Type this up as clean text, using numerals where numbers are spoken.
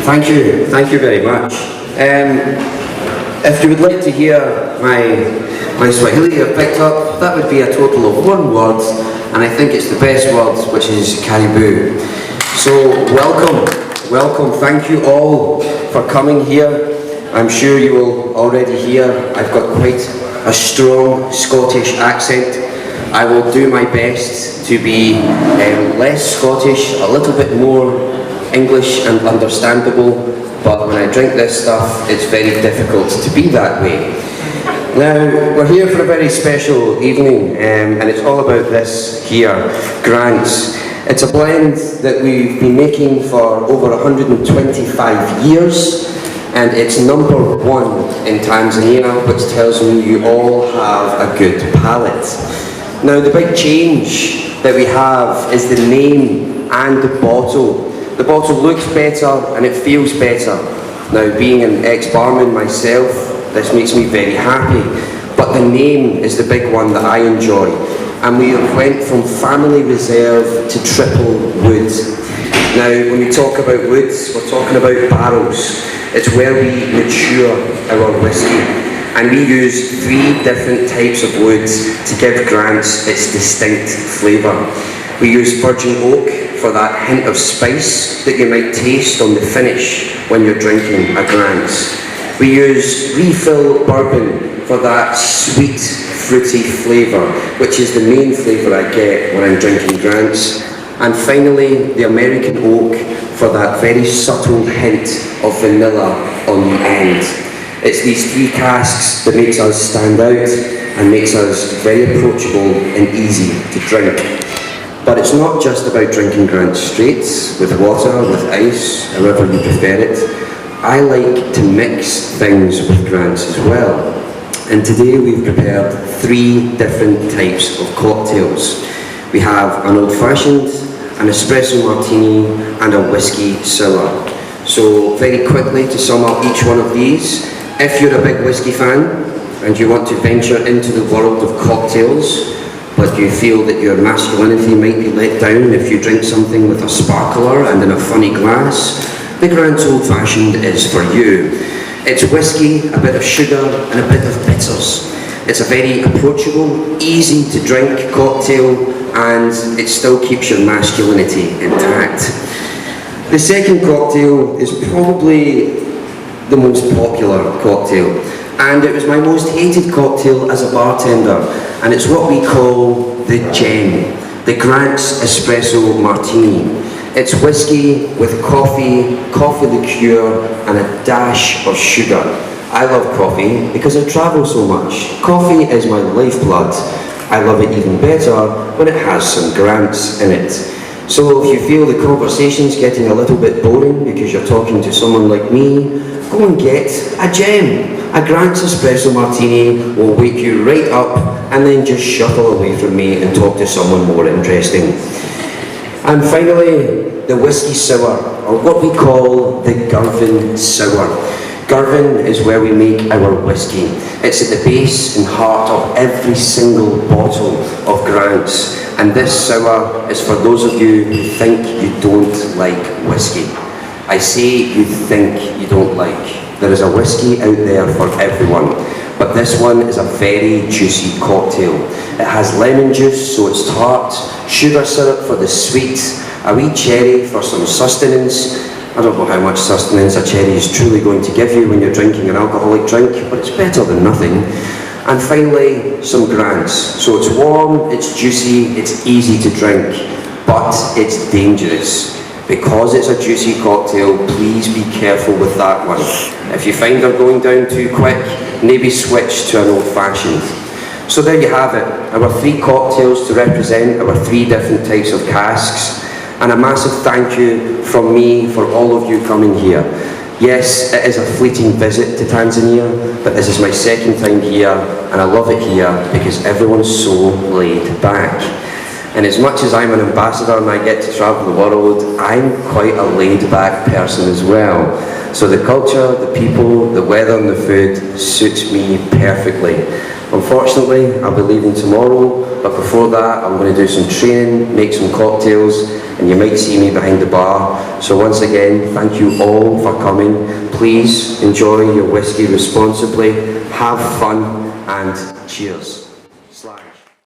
Thank you very much. If you would like to hear my Swahili I've picked up, that would be a total of one word, and I think it's the best word, which is caribou. So welcome, thank you all for coming here. I'm sure you will already hear I've got quite a strong Scottish accent. I will do my best to be less Scottish, a little bit more English and understandable, but when I drink this stuff, it's very difficult to be that way. Now, we're here for a very special evening, and it's all about this here, Grant's. It's a blend that we've been making for over 125 years, and it's number one in Tanzania, which tells me you all have a good palate. Now, the big change that we have is the name and the bottle. The bottle looks better and it feels better. Now, being an ex-barman myself, this makes me very happy, but the name is the big one that I enjoy. And we went from family reserve to triple wood. Now, when we talk about woods, we're talking about barrels. It's where we mature our whiskey. And we use 3 different types of woods to give Grant's its distinct flavour. We use virgin oak for that hint of spice that you might taste on the finish when you're drinking a Grant's. We use refill bourbon for that sweet, fruity flavour, which is the main flavour I get when I'm drinking Grant's. And finally, the American oak for that very subtle hint of vanilla on the end. It's these 3 casks that makes us stand out and makes us very approachable and easy to drink. But it's not just about drinking Grant's straight, with water, with ice, however you prefer it. I like to mix things with Grant's as well. And today we've prepared 3 different types of cocktails. We have an old-fashioned, an espresso martini, and a whiskey sour. So very quickly to sum up each one of these, if you're a big whiskey fan and you want to venture into the world of cocktails, but you feel that your masculinity might be let down if you drink something with a sparkler and in a funny glass, the Grant's Old Fashioned is for you. It's whiskey, a bit of sugar and a bit of bitters. It's a very approachable, easy to drink cocktail, and it still keeps your masculinity intact. The second cocktail is probably the most popular cocktail, and it was my most hated cocktail as a bartender, and it's what we call the gem, the Grant's Espresso Martini. It's whiskey with coffee, coffee liqueur, and a dash of sugar. I love coffee because I travel so much. Coffee is my lifeblood. I love it even better when it has some Grant's in it. So if you feel the conversation's getting a little bit boring because you're talking to someone like me, go and get a gem. A Grant's Espresso Martini will wake you right up, and then just shuttle away from me and talk to someone more interesting. And finally, the whiskey sour, or what we call the Girvan sour. Girvan is where we make our whiskey. It's at the base and heart of every single bottle of Grant's. And this sour is for those of you who think you don't like whiskey. I say you think you don't like. There is a whiskey out there for everyone, but this one is a very juicy cocktail. It has lemon juice, so it's tart, sugar syrup for the sweet, a wee cherry for some sustenance. I don't know how much sustenance a cherry is truly going to give you when you're drinking an alcoholic drink, but it's better than nothing. And finally, some Grant's. So it's warm, it's juicy, it's easy to drink, but it's dangerous. Because it's a juicy cocktail, please be careful with that one. If you find they're going down too quick, maybe switch to an old-fashioned. So there you have it, our 3 cocktails to represent our 3 different types of casks, and a massive thank you from me for all of you coming here. Yes, it is a fleeting visit to Tanzania, but this is my 2nd time here, and I love it here because everyone's so laid back. And as much as I'm an ambassador and I get to travel the world, I'm quite a laid-back person as well. So the culture, the people, the weather and the food suits me perfectly. Unfortunately, I'll be leaving tomorrow, but before that I'm going to do some training, make some cocktails, and you might see me behind the bar. So once again, thank you all for coming. Please enjoy your whiskey responsibly, have fun, and cheers. Slag.